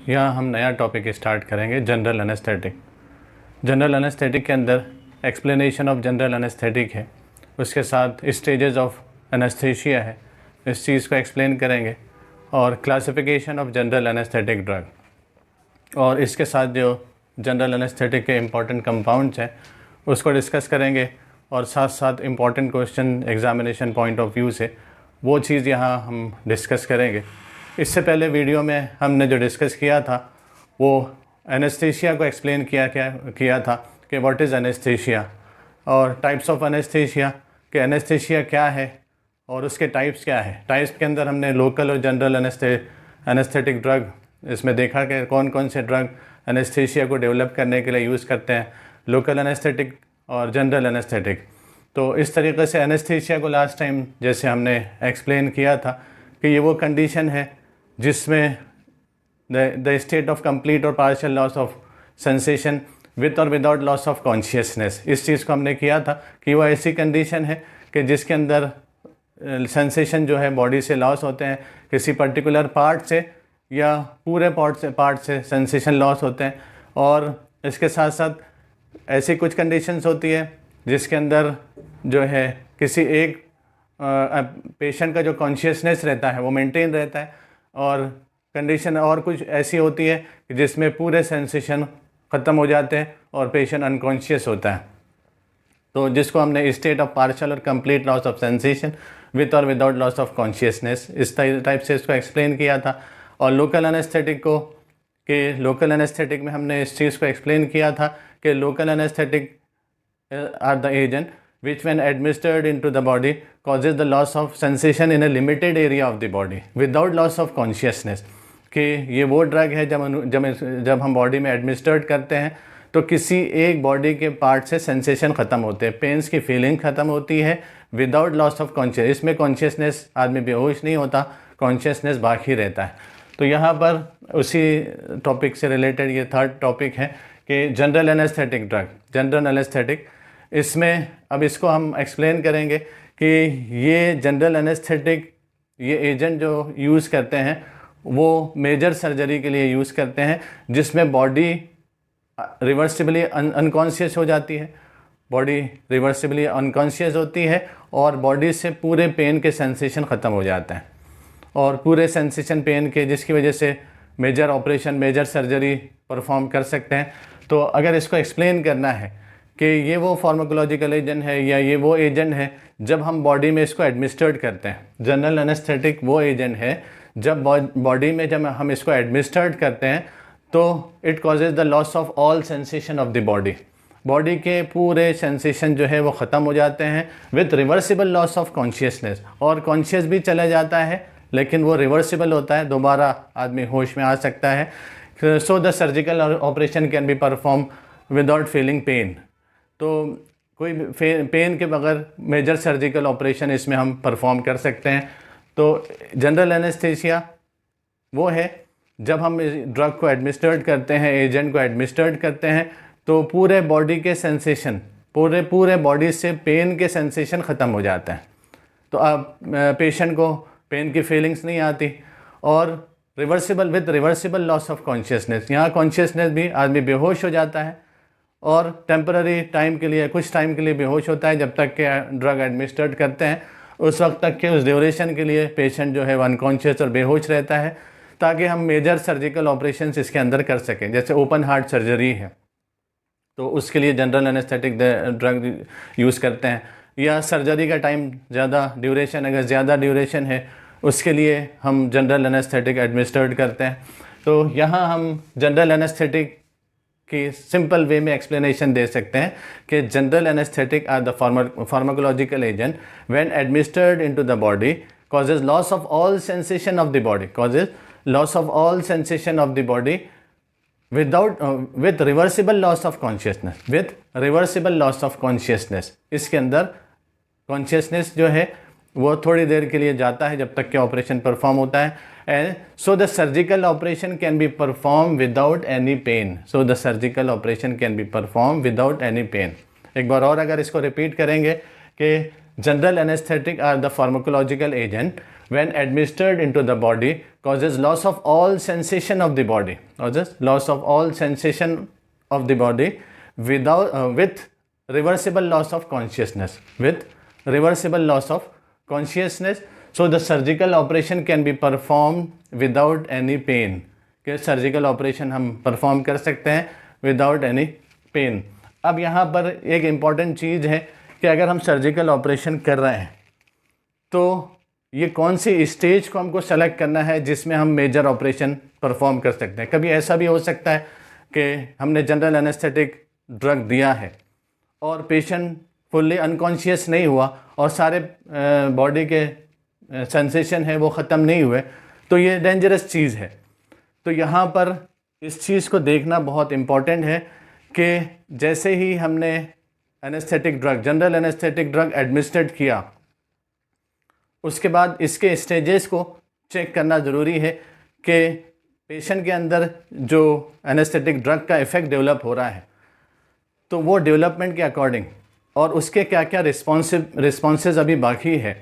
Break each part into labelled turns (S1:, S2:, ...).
S1: यहाँ हम नया टॉपिक स्टार्ट करेंगे, जनरल एनेस्थेटिक। जनरल एनेस्थेटिक के अंदर एक्सप्लेनेशन ऑफ जनरल एनेस्थेटिक है, उसके साथ स्टेजेस ऑफ एनेस्थीसिया है, इस चीज़ को एक्सप्लेन करेंगे, और classification of general anaesthetic drug, और इसके साथ जो जनरल एनेस्थेटिक के इम्पॉर्टेंट कंपाउंड्स हैं उसको डिस्कस करेंगे, और साथ साथ important question examination point of view से वो चीज़ यहाँ हम डिस्कस करेंगे। इससे पहले वीडियो में हमने जो डिस्कस किया था वो एनेस्थीसिया को एक्सप्लेन किया था कि व्हाट इज़ एनेस्थीसिया और टाइप्स ऑफ एनेस्थीसिया, कि एनेस्थीसिया क्या है और उसके टाइप्स क्या है। टाइप्स के अंदर हमने लोकल और जनरल एनेस्थेटिक ड्रग इसमें देखा कि कौन कौन से ड्रग एनेस्थीसिया को डेवलप करने के लिए यूज़ करते हैं, लोकल एनेस्थेटिक और जनरल एनेस्थेटिक। तो इस तरीके से एनेस्थीसिया को लास्ट टाइम जैसे हमने एक्सप्लेन किया था कि ये वो कंडीशन है जिसमें द स्टेट ऑफ कंप्लीट और partial loss of sensation with और विदाउट लॉस ऑफ कॉन्शियसनेस, इस चीज़ को हमने किया था कि वो ऐसी कंडीशन है कि जिसके अंदर सेंसेशन जो है बॉडी से लॉस होते हैं, किसी पर्टिकुलर पार्ट से या पूरे पार्ट से सेंसेशन लॉस होते हैं। और इसके साथ साथ ऐसी कुछ कंडीशंस होती है जिसके अंदर जो है किसी एक पेशेंट का जो कॉन्शियसनेस रहता है वो मेंटेन रहता है, और कंडीशन और कुछ ऐसी होती है कि जिसमें पूरे सेंसेशन ख़त्म हो जाते हैं और पेशेंट अनकॉन्शियस होता है। तो जिसको हमने स्टेट ऑफ पार्शियल और complete loss of sensation with और विदाउट लॉस ऑफ कॉन्शियसनेस, इस टाइप से इसको एक्सप्लेन किया था। और लोकल एनेस्थेटिक को कि लोकल एनेस्थेटिक में हमने इस चीज़ को एक्सप्लेन किया था कि local anaesthetic are the agent which when administered into the body causes the loss of sensation in a limited area of the body without loss of consciousness। कि ये वो ड्रग है जब हम बॉडी में एडमिनिस्टर्ड करते हैं तो किसी एक बॉडी के पार्ट से सेंसेशन ख़त्म होते हैं, पेन्स की फीलिंग ख़त्म होती है विदाउट लॉस ऑफ कॉन्शियस। इसमें कॉन्शियसनेस, आदमी बेहोश नहीं होता, कॉन्शियसनेस बाकी रहता है। तो यहाँ पर उसी टॉपिक से रिलेटेड ये थर्ड टॉपिक है कि general anaesthetic drug, general anaesthetic. इसमें अब इसको हम एक्सप्लेन करेंगे कि ये जनरल एनेस्थेटिक, ये एजेंट जो यूज़ करते हैं वो मेजर सर्जरी के लिए यूज़ करते हैं जिसमें बॉडी रिवर्सिबली अनकॉन्शियस हो जाती है, बॉडी रिवर्सिबली अनकॉन्शियस होती है और बॉडी से पूरे पेन के सेंसेशन ख़त्म हो जाते हैं, और पूरे सेंसेशन पेन के, जिसकी वजह से major operation, major surgery perform कर सकते हैं। तो अगर इसको एक्सप्लेन करना है कि ये वो फार्माकोलॉजिकल एजेंट है या ये वो एजेंट है जब हम बॉडी में इसको एडमिनिस्टर्ड करते हैं। जनरल एनेस्थेटिक वो एजेंट है जब बॉडी में जब हम इसको एडमिनिस्टर्ड करते हैं तो it causes the loss of all sensation of the body, body के पूरे सेंसेशन जो है वो ख़त्म हो जाते हैं with reversible loss of consciousness, और कॉन्शियस भी चला जाता है लेकिन वो रिवर्सिबल होता है, दोबारा आदमी होश में आ सकता है। सो the surgical operation can be perform without feeling pen. तो कोई पेन के बगैर मेजर सर्जिकल ऑपरेशन इसमें हम परफॉर्म कर सकते हैं। तो जनरल एनेस्थीसिया वो है जब हम ड्रग को एडमिनिस्टर्ड करते हैं, एजेंट को एडमिनिस्टर्ड करते हैं, तो पूरे बॉडी के सेंसेशन, पूरे बॉडी से पेन के सेंसेशन ख़त्म हो जाते हैं। तो अब पेशेंट को पेन की फीलिंग्स नहीं आती, और रिवर्सिबल लॉस ऑफ कॉन्शियसनेस, यहाँ कॉन्शियसनेस भी, आदमी बेहोश हो जाता है और टेम्पररी टाइम के लिए, कुछ टाइम के लिए बेहोश होता है जब तक के ड्रग एडमिनिस्टर्ड करते हैं। उस वक्त तक के, उस ड्यूरेशन के लिए पेशेंट जो है वो अनकॉन्शियस और बेहोश रहता है, ताकि हम मेजर सर्जिकल ऑपरेशंस इसके अंदर कर सकें। जैसे ओपन हार्ट सर्जरी है तो उसके लिए जनरल एनेस्थेटिक ड्रग यूज़ करते हैं, या सर्जरी का टाइम ज़्यादा ड्यूरेशन, अगर ज़्यादा ड्यूरेशन है उसके लिए हम जनरल एनेस्थेटिक एडमिनिस्टर्ड करते हैं। तो यहाँ हम जनरल एनेस्थेटिक की सिंपल वे में एक्सप्लेनेशन दे सकते हैं कि general anaesthetic are the pharmacological agent when administered into the body causes loss of all sensation of the body, causes loss of all sensation of the body with reversible loss of consciousness, with reversible loss of consciousness। इसके अंदर consciousness जो है वो थोड़ी देर के लिए जाता है जब तक कि ऑपरेशन परफॉर्म होता है, and so the surgical operation can be perform without any pain. So the surgical operation can be perform without any pain. एक बार और अगर इसको रिपीट करेंगे कि general anaesthetic are the pharmacological agent when administered into the body causes loss of all sensation of the body, causes loss of all sensation of the body with reversible loss of consciousness, with reversible loss of consciousness. So the surgical operation can be performed without any pain. कि surgical operation हम perform कर सकते हैं without any pen. अब यहाँ पर एक important चीज़ है कि अगर हम सर्जिकल ऑपरेशन कर रहे हैं तो ये कौन सी स्टेज को हमको सेलेक्ट करना है जिसमें हम मेजर ऑपरेशन परफॉर्म कर सकते हैं. कभी ऐसा भी हो सकता है कि हमने जनरल एनेस्थेटिक ड्रग दिया है और पेशेंट फुल्ली अनकॉन्शियस नहीं हुआ और सारे बॉडी के सेंसेशन है वो ख़त्म नहीं हुए, तो ये डेंजरस चीज़ है. तो यहाँ पर इस चीज़ को देखना बहुत इम्पॉर्टेंट है कि जैसे ही हमने anaesthetic drug, general anaesthetic drug administrate किया, उसके बाद इसके स्टेजेस को चेक करना ज़रूरी है कि पेशेंट के अंदर जो एनेस्थेटिक ड्रग का इफ़ेक्ट डेवलप हो रहा है तो वो डेवलपमेंट के अकॉर्डिंग और उसके क्या क्या रिस्पॉन्सेज अभी बाकी है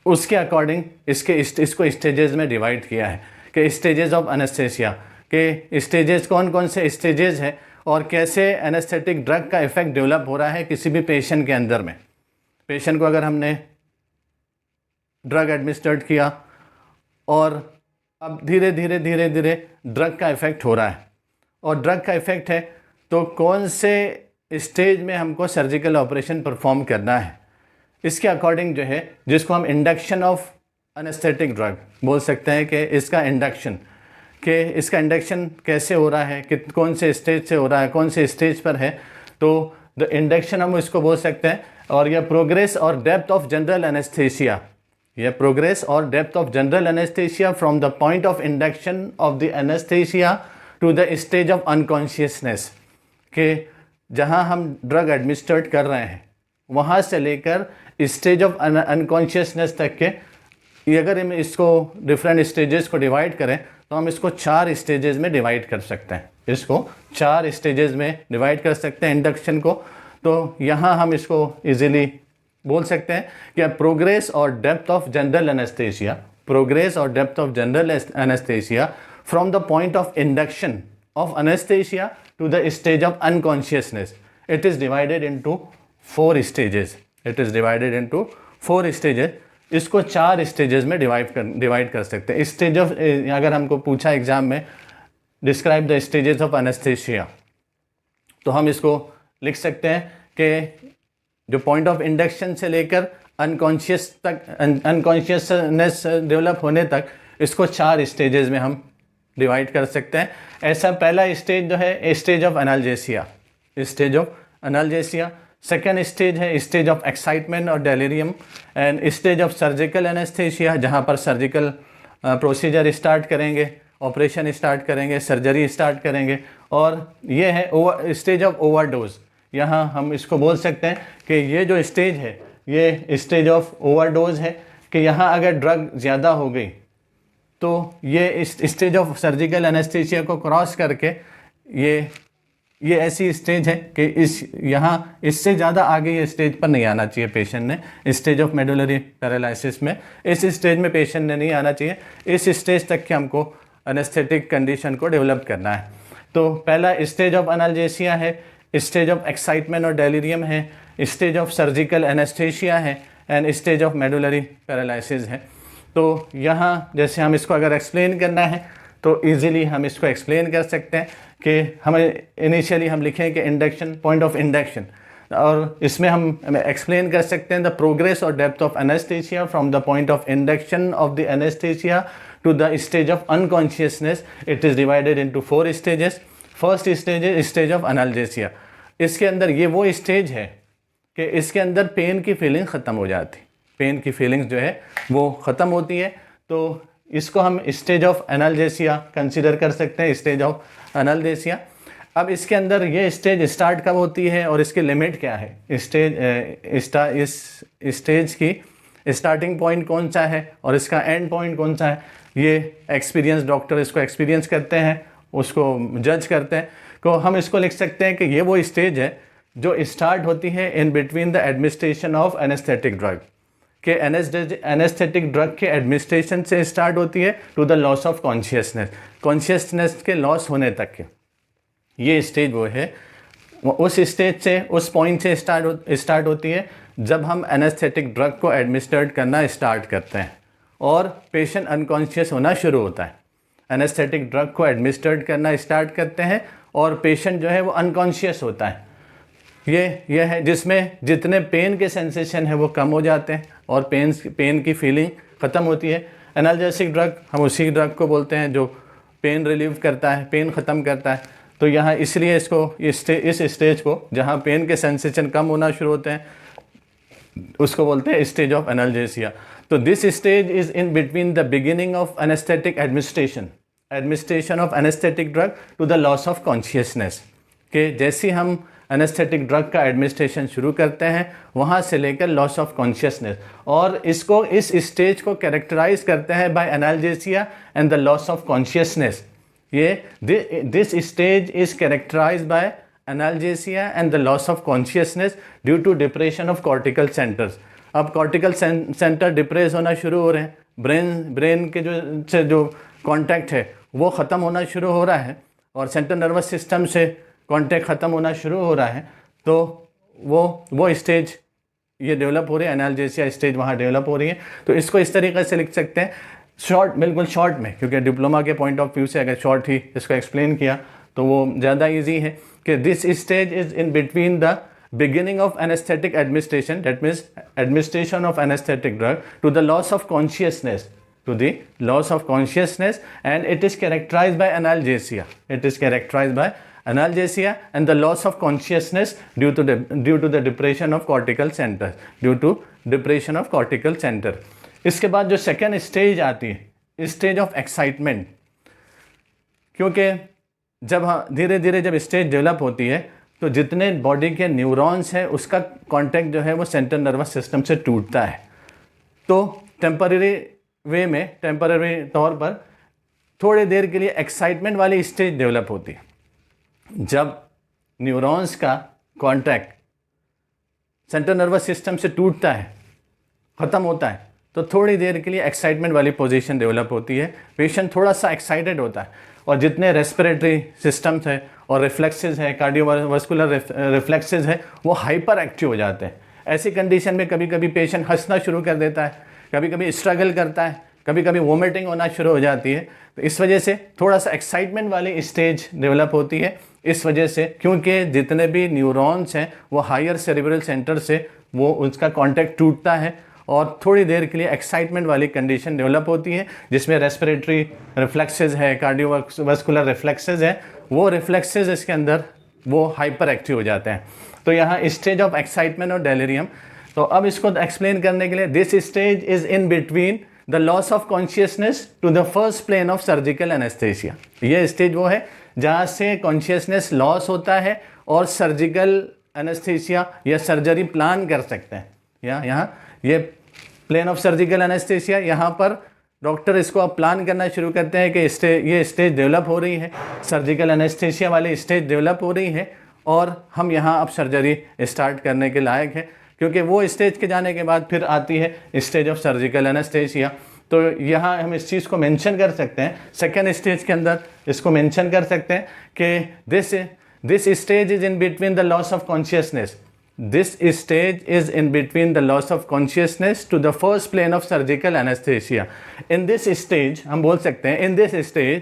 S1: उसके अकॉर्डिंग इसको स्टेजेस में डिवाइड किया है कि स्टेजेस ऑफ एनेस्थेसिया के स्टेजेस कौन कौन से स्टेजेस हैं और कैसे एनेस्थेटिक ड्रग का इफ़ेक्ट डेवलप हो रहा है किसी भी पेशेंट के अंदर में. पेशेंट को अगर हमने ड्रग एडमिनिस्ट्रेट किया और अब धीरे धीरे ड्रग का इफ़ेक्ट हो रहा है और ड्रग का इफ़ेक्ट है तो कौन से स्टेज में हमको सर्जिकल ऑपरेशन परफॉर्म करना है, इसके अकॉर्डिंग जो है जिसको हम इंडक्शन ऑफ एनेस्थेटिक ड्रग बोल सकते हैं कि इसका इंडक्शन कैसे हो रहा है, कौन से स्टेज से हो रहा है, कौन से स्टेज पर है, तो द इंडक्शन हम इसको बोल सकते हैं. और यह प्रोग्रेस और डेप्थ ऑफ जनरल एनेस्थेसिया, यह प्रोग्रेस और depth of general anaesthesia from the point of induction of the anaesthesia to the stage of unconsciousness, के जहाँ हम ड्रग एडमिनिस्ट्रेट कर रहे हैं वहाँ से लेकर स्टेज ऑफ अनकॉन्शियसनेस तक के, अगर हम इसको डिफरेंट स्टेजेस को डिवाइड करें तो हम इसको 4 स्टेजेस में डिवाइड कर सकते हैं. इसको 4 स्टेजेस में डिवाइड कर सकते हैं इंडक्शन को. तो यहाँ हम इसको इजीली बोल सकते हैं कि प्रोग्रेस और depth of general anaesthesia, progress और depth of general anaesthesia from the point of induction of anaesthesia to the stage of unconsciousness, it is divided into 4 stages. It is divided into 4 stages. इसको 4 stages में divide कर सकते हैं. Stage of, अगर हमको पूछा exam में describe the stages of anaesthesia, तो हम इसको लिख सकते हैं कि जो पॉइंट ऑफ इंडक्शन से लेकर अनकॉन्शियसनेस डेवलप होने तक इसको 4 स्टेजेस में हम डिवाइड कर सकते हैं. ऐसा पहला स्टेज जो है stage of analgesia, stage of analgesia. Second stage है स्टेज ऑफ एक्साइटमेंट और delirium and stage of surgical anaesthesia, जहाँ पर सर्जिकल प्रोसीजर स्टार्ट करेंगे, ऑपरेशन स्टार्ट करेंगे, सर्जरी स्टार्ट करेंगे. और ये है स्टेज ऑफ ओवरडोज. यहाँ हम इसको बोल सकते हैं कि ये जो स्टेज है ये स्टेज ऑफ ओवरडोज है कि यहाँ अगर ड्रग ज़्यादा हो गई तो ये इस स्टेज ऑफ सर्जिकल एनेस्थेसिया को क्रॉस करके ये ऐसी स्टेज है कि यहाँ इससे ज़्यादा आगे ये स्टेज पर नहीं आना चाहिए पेशेंट ने. स्टेज ऑफ मेडुलरी पैरालिसिस में इस स्टेज में पेशेंट ने नहीं आना चाहिए. इस स्टेज तक के हमको एनेस्थेटिक कंडीशन को डेवलप करना है. तो पहला स्टेज ऑफ एनाल्जेसिया है, स्टेज ऑफ एक्साइटमेंट और डेलीरियम है, स्टेज ऑफ सर्जिकल एनेस्थेसिया है and stage of medullary paralysis है. तो यहाँ जैसे हम इसको अगर एक्सप्लेन करना है तो इजीली हम इसको एक्सप्लेन कर सकते हैं कि हमें इनिशियली हम लिखें कि इंडक्शन, पॉइंट ऑफ इंडक्शन, और इसमें हम एक्सप्लेन कर सकते हैं द प्रोग्रेस और depth of anaesthesia from the point of induction of the anaesthesia to the stage of unconsciousness. It is divided into 4 stages. First stage है स्टेज ऑफ एनाल्जेसिया. इसके अंदर ये वो स्टेज है कि इसके अंदर पेन की फीलिंग ख़त्म हो जाती, पेन की फीलिंग्स जो है वो ख़त्म होती है. तो इसको हम स्टेज ऑफ एनाल्जेसिया कंसीडर कर सकते हैं, स्टेज ऑफ एनाल्जेसिया. अब इसके अंदर ये स्टेज स्टार्ट कब होती है और इसकी लिमिट क्या है, इस स्टेज की स्टार्टिंग पॉइंट कौन सा है और इसका एंड पॉइंट कौन सा है, ये एक्सपीरियंस डॉक्टर इसको एक्सपीरियंस करते हैं, उसको जज करते हैं. तो हम इसको लिख सकते हैं कि ये वो स्टेज है जो स्टार्ट होती है in between the administration of anaesthetic drug, कि एनेस्थेटिक ड्रग के एडमिनिस्ट्रेशन से स्टार्ट होती है to the loss of consciousness के लॉस होने तक के। ये स्टेज वो है, उस स्टेज से, उस पॉइंट से स्टार्ट होती है जब हम एनेस्थेटिक ड्रग को एडमिनिस्ट्रेट करना स्टार्ट करते हैं और पेशेंट अनकॉन्शियस होना शुरू होता है। एनेस्थेटिक ड्रग को एडमिनिस्ट्रेट करना स्टार्ट करते हैं और पेशेंट जो है वो अनकॉन्शियस होता है। ये है जिसमें जितने पेन के सेंसेशन है वो कम हो जाते हैं और पेन की फीलिंग ख़त्म होती है। एनाल्जेसिक ड्रग, हम उसी ड्रग को बोलते हैं जो पेन रिलीव करता है, पेन ख़त्म करता है। तो यहाँ इसलिए इसको इस स्टेज को जहाँ पेन के सेंसेशन कम होना शुरू होते हैं उसको बोलते हैं स्टेज ऑफ एनाल्जेसिया। तो this stage is in between the beginning of anaesthetic administration of anaesthetic drug to the loss of consciousness. कि जैसे हम एनेस्थेटिक ड्रग का एडमिनिस्ट्रेशन शुरू करते हैं वहाँ से लेकर लॉस ऑफ कॉन्शियसनेस, और इसको इस स्टेज को कैरेक्टराइज करते हैं by analgesia and the loss of consciousness. This stage is characterised by analgesia and the loss of consciousness due to depression of cortical centres. अब कॉर्टिकल सेंटर डिप्रेस होना शुरू हो रहे हैं, ब्रेन के जो कॉन्टैक्ट है वो ख़त्म होना शुरू हो रहा है और सेंट्रल नर्वस सिस्टम से कॉन्टैक्ट ख़त्म होना शुरू हो रहा है। तो वो स्टेज ये डेवलप हो रही है, एनाल्जेसिया स्टेज वहाँ डेवलप हो रही है। तो इसको इस तरीके से लिख सकते हैं बिल्कुल शॉर्ट में, क्योंकि डिप्लोमा के पॉइंट ऑफ व्यू से अगर शॉर्ट ही इसको एक्सप्लेन किया तो वो ज़्यादा ईजी है कि this stage is in between the beginning of anesthetic administration, that means administration of anesthetic drug to the loss of consciousness, and it is characterized by analgesia. And the loss of consciousness due to the depression of cortical center, इसके बाद जो second stage आती है, stage of excitement, क्योंकि जब धीरे धीरे जब स्टेज डेवलप होती है तो जितने बॉडी के न्यूरॉन्स हैं उसका कांटेक्ट जो है वो सेंट्रल नर्वस सिस्टम से टूटता है। तो टेम्पररी तौर पर थोड़ी देर के लिए एक्साइटमेंट वाली स्टेज डेवलप होती है। जब न्यूरॉन्स का कांटेक्ट सेंट्रल नर्वस सिस्टम से टूटता है, ख़त्म होता है, तो थोड़ी देर के लिए एक्साइटमेंट वाली पोजीशन डेवलप होती है। पेशेंट थोड़ा सा एक्साइटेड होता है और जितने रेस्पिरेटरी सिस्टम्स है और रिफ्लेक्सेस है, कार्डियोवास्कुलर रिफ्लेक्सेस है, वो हाइपर एक्टिव हो जाते हैं। ऐसी कंडीशन में कभी कभी पेशेंट हंसना शुरू कर देता है, कभी कभी स्ट्रगल करता है, कभी कभी वोमिटिंग होना शुरू हो जाती है। तो इस वजह से थोड़ा सा एक्साइटमेंट वाली स्टेज डेवलप होती है। इस वजह से क्योंकि जितने भी न्यूरॉन्स हैं वो हायर सेरिब्रल सेंटर से वो उसका कॉन्टैक्ट टूटता है और थोड़ी देर के लिए एक्साइटमेंट वाली कंडीशन डेवलप होती है जिसमें रेस्पिरेटरी रिफ्लेक्सेस है, कार्डियोवास्कुलर रिफ्लेक्सेस है, वो रिफ्लेक्सेस इसके अंदर वो हाइपर एक्टिव हो जाते हैं। तो यहाँ स्टेज ऑफ एक्साइटमेंट और डेलिरियम। तो अब इसको एक्सप्लेन करने के लिए this stage is in between the loss of consciousness to the first plane of surgical anaesthesia. ये स्टेज वो है जहाँ से कॉन्शियसनेस लॉस होता है और सर्जिकल एनेस्थेसिया या सर्जरी प्लान कर सकते हैं। यहाँ ये प्लेन ऑफ सर्जिकल एनेस्थेसिया, यहाँ पर डॉक्टर इसको अब प्लान करना शुरू करते हैं कि ये स्टेज डेवलप हो रही है, सर्जिकल एनेस्थेसिया वाली स्टेज डेवलप हो रही है और हम यहाँ अब सर्जरी स्टार्ट करने के लायक है, क्योंकि वो स्टेज के जाने के बाद फिर आती है स्टेज ऑफ सर्जिकल एनेस्थेसिया। तो यहाँ हम इस चीज़ को मेंशन कर सकते हैं, सेकेंड स्टेज के अंदर इसको मेंशन कर सकते हैं कि this stage is in between the loss of consciousness. This stage is in between the loss of consciousness to the first plane of surgical anesthesia. In this stage, हम बोल सकते हैं, in this stage,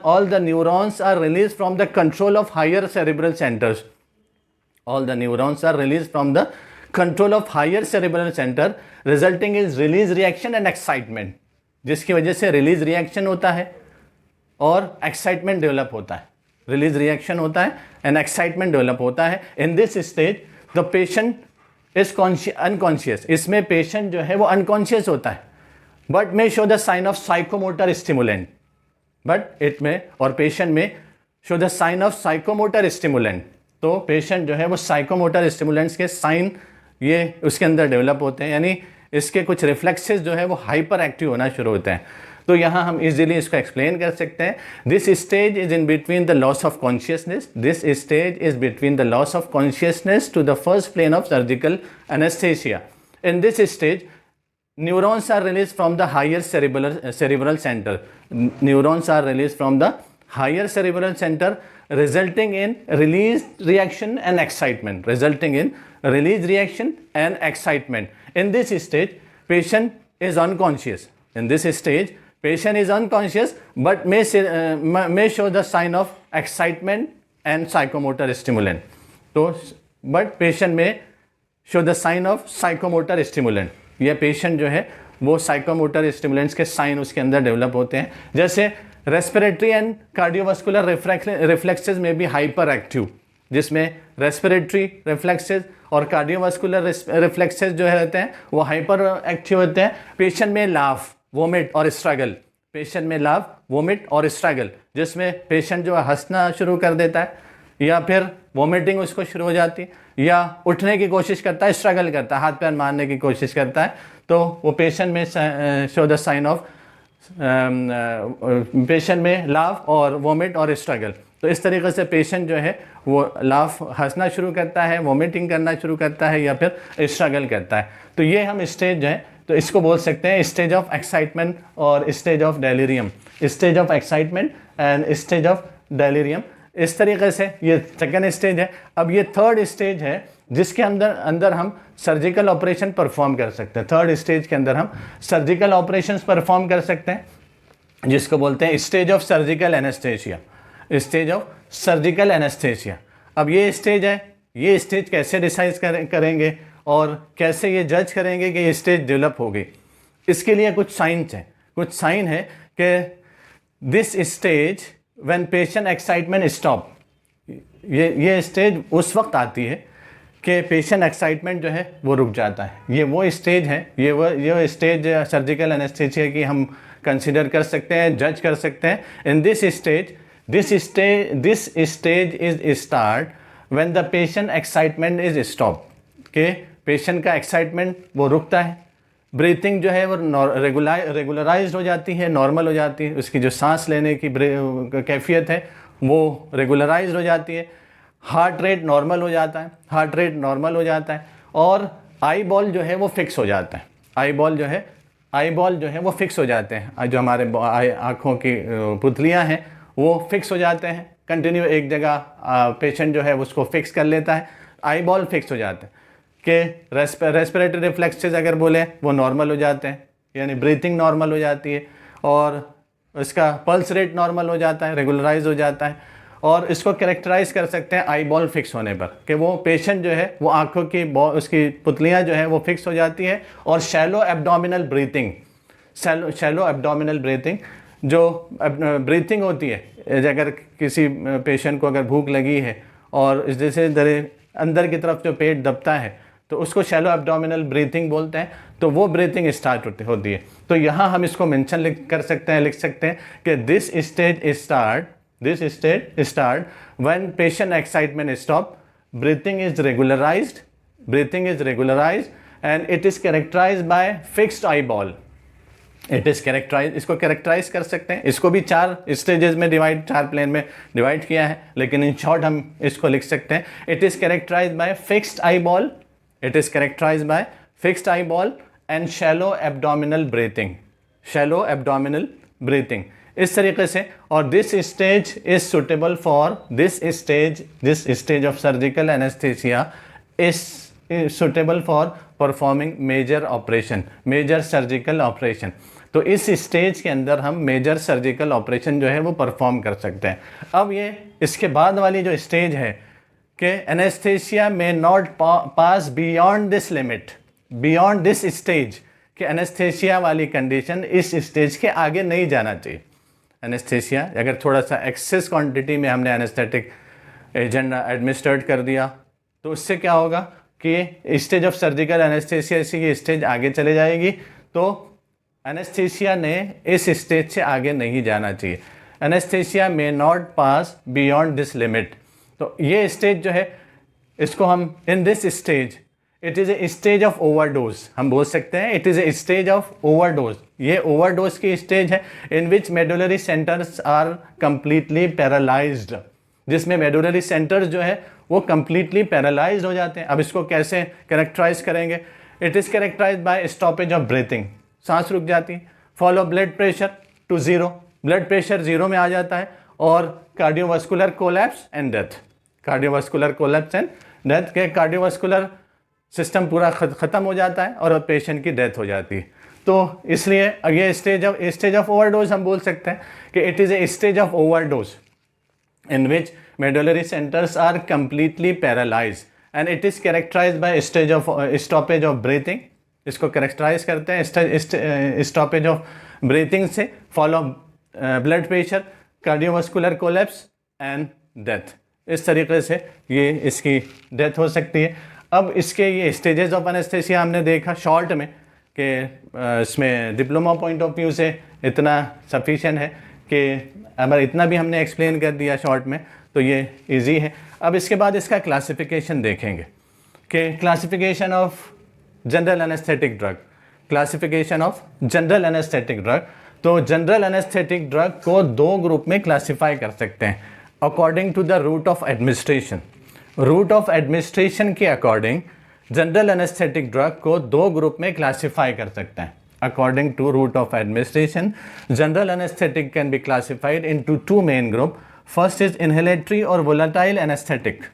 S1: all the neurons are released from the control of higher cerebral centers. All the neurons are released from the control of higher cerebral center, resulting in release reaction and excitement. जिसकी वजह से release reaction होता है और excitement develop होता है। Release reaction होता है एंड एक्साइटमेंट डेवलप होता है। In this stage the patient is unconscious. इसमें पेशेंट जो है वो अनकॉन्शियस होता है but may show the sign of psychomotor stimulant, but it may और patient may show the sign of psychomotor stimulant. तो पेशेंट जो है वो साइकोमोटर स्टिमुलेंट्स के साइन ये उसके अंदर डेवलप होते हैं, यानी इसके कुछ रिफ्लेक्सेस जो है वो हाइपर एक्टिव होना शुरू होते हैं। तो यहाँ हम इजीली इसको एक्सप्लेन कर सकते हैं। This stage is in between the loss of consciousness. This stage is between the loss of consciousness to the first plane of surgical anaesthesia. In this stage, neurons are released from the higher cerebral center. Neurons are released from the higher cerebral center, resulting in release reaction and excitement. In this stage, patient is unconscious. But may show the sign of excitement and psychomotor stimulant. But patient may show the sign of psychomotor stimulant. यह patient जो है वो psychomotor stimulants के sign उसके अंदर develop होते हैं, जैसे रेस्पिरेटरी एंड कार्डियोवास्कुलर रिफ्लेक्सेस में भी हाइपर एक्टिव, जिसमें रेस्पिरेटरी रिफ्लेक्सेस और कार्डियोवास्कुलर रिफ्लेक्सेस जो रहते हैं वो हाइपर एक्टिव होते हैं। पेशेंट में लाफ, वोमिट और स्ट्रगल, जिसमें पेशेंट जो है हंसना शुरू कर देता है या फिर वोमिटिंग उसको शुरू हो जाती है या उठने की कोशिश करता है, स्ट्रगल करता है, हाथ पैर मारने की कोशिश करता है, तो वो patient may show the sign of patient may laugh और वोमिट और स्ट्रगल। तो इस तरीके से पेशेंट जो है वो लाफ हंसना शुरू करता है, वोमिटिंग करना शुरू करता है या फिर स्ट्रगल करता है। तो ये हम स्टेज जो है तो इसको बोल सकते हैं स्टेज ऑफ एक्साइटमेंट और stage of delirium. Stage of excitement and stage of delirium, इस तरीके से ये सेकेंड स्टेज है। अब ये थर्ड स्टेज है जिसके अंदर हम सर्जिकल ऑपरेशन परफॉर्म कर सकते हैं। थर्ड स्टेज के अंदर हम सर्जिकल ऑपरेशंस परफॉर्म कर सकते हैं, जिसको बोलते हैं स्टेज ऑफ सर्जिकल एनेस्थेसिया। अब ये स्टेज है, ये स्टेज कैसे डिसाइड करेंगे और कैसे ये जज करेंगे कि ये स्टेज डेवलप हो गई, इसके लिए कुछ साइन है कि this stage when patient excitement stop, ये स्टेज उस वक्त आती है कि पेशेंट एक्साइटमेंट जो है वो रुक जाता है। ये वो स्टेज है, ये स्टेज सर्जिकल एनेस्थेसिया की हम कंसिडर कर सकते हैं, जज कर सकते हैं। इन this stage is start when the patient excitement is stop, के पेशेंट का एक्साइटमेंट वो रुकता है, ब्रीथिंग जो है वो रेगुलराइज हो जाती है, नॉर्मल हो जाती है, उसकी जो सांस लेने की कैफियत है वो रेगुलराइज हो जाती है, हार्ट रेट नॉर्मल हो जाता है और आई बॉल जो है वो फिक्स हो जाता है। आई बॉल जो है वो फिक्स हो जाते हैं, जो हमारे आँखों की पुतलियाँ हैं वो फिक्स हो जाते हैं, कंटिन्यू एक जगह पेशेंट जो है उसको फिक्स कर लेता है, आई बॉल फिक्स हो जाते हैं कि रेस्पिरेटरी रिफ्लेक्सेस अगर बोले वो नॉर्मल हो जाते हैं, यानी ब्रीथिंग नॉर्मल हो जाती है और उसका पल्स रेट नॉर्मल हो जाता है, रेगुलराइज हो जाता है। और इसको कैरेक्टराइज कर सकते हैं आई बॉल फिक्स होने पर, कि वो पेशेंट जो है वो आँखों की उसकी पुतलियाँ जो है वो फिक्स हो जाती है और शैलो एब्डोमिनल ब्रीथिंग जो ब्रीथिंग होती है, अगर किसी पेशेंट को अगर भूख लगी है और जैसे अंदर की तरफ जो पेट दबता है तो उसको शैलो एब्डोमिनल ब्रीथिंग बोलते हैं, तो वो ब्रीथिंग स्टार्ट होती है। तो यहाँ हम इसको मेंशन लिख सकते हैं कि this stage start when patient excitement stop, breathing is regularised and it is characterised by fixed eyeball. इसको कैरेक्टराइज कर सकते हैं, इसको भी 4 स्टेजेस में चार प्लेन में डिवाइड किया है, लेकिन इन शॉर्ट हम इसको लिख सकते हैं it is characterised by fixed eyeball and shallow abdominal breathing, इस तरीके से। और this stage is suitable for this stage of surgical anaesthesia is suitable for performing major surgical operation. तो इस स्टेज के अंदर हम मेजर सर्जिकल ऑपरेशन जो है वो परफॉर्म कर सकते हैं। अब ये इसके बाद वाली जो स्टेज है कि एनेस्थेसिया में not pass beyond this stage, कि एनेस्थेसिया वाली कंडीशन इस स्टेज के आगे नहीं जाना चाहिए। एनेस्थेसिया अगर थोड़ा सा एक्सेस क्वांटिटी में हमने एनेस्थेटिक एजेंट एडमिनिस्ट्रेट कर दिया तो उससे क्या होगा कि स्टेज ऑफ सर्जिकल एनेस्थेसिया इसी स्टेज आगे चले जाएगी, तो एनेस्थेसिया ने इस स्टेज से आगे नहीं जाना चाहिए। एनेस्थेसिया में not pass beyond this limit. तो ये स्टेज जो है इसको हम in this stage it is a stage of overdose, हम बोल सकते हैं it is a stage of overdose. ये ओवरडोज की स्टेज है in which medullary centres are completely paralysed, जिसमें मेडुलरी सेंटर्स जो है वो कंप्लीटली पैरालाइज्ड हो जाते हैं। अब इसको कैसे कैरेक्टराइज करेंगे? It is characterise by stoppage of breathing, सांस रुक जाती है। Follow blood pressure to zero, blood pressure zero में आ जाता है। और cardiovascular collapse and death, cardiovascular collapse and death के कार्डियोवास्कुलर सिस्टम पूरा ख़त्म हो जाता है और पेशेंट की डेथ हो जाती है। तो इसलिए ये स्टेज ऑफ ओवरडोज हम बोल सकते हैं कि it is a stage of overdose in which medullary centers are completely paralyzed and it is characterized by stage of stoppage of breathing। इसको कैरेक्टराइज करते हैं स्टॉपेज ऑफ ब्रीथिंग से, follow blood pressure, cardiovascular collapse and death. इस तरीके से ये इसकी death हो सकती है। अब इसके ये स्टेजेस ऑफ एनेस्थेसिया हमने देखा शॉर्ट में कि इसमें डिप्लोमा पॉइंट ऑफ व्यू से इतना सफिशिएंट है कि अगर इतना भी हमने एक्सप्लेन कर दिया शॉर्ट में तो ये इजी है। अब इसके बाद इसका क्लासिफिकेशन देखेंगे कि classification of general anaesthetic drug, classification of general anaesthetic drug. तो जनरल एनेस्थेटिक ड्रग को दो ग्रुप में क्लासिफाई कर सकते हैं according to the route of administration. Route of administration के अकॉर्डिंग जनरल एनेस्थेटिक ड्रग को दो ग्रुप में क्लासिफाई कर सकते हैं। According to route of administration, general anesthetic can be classified into two main group. First is inhalatory or volatile anesthetic,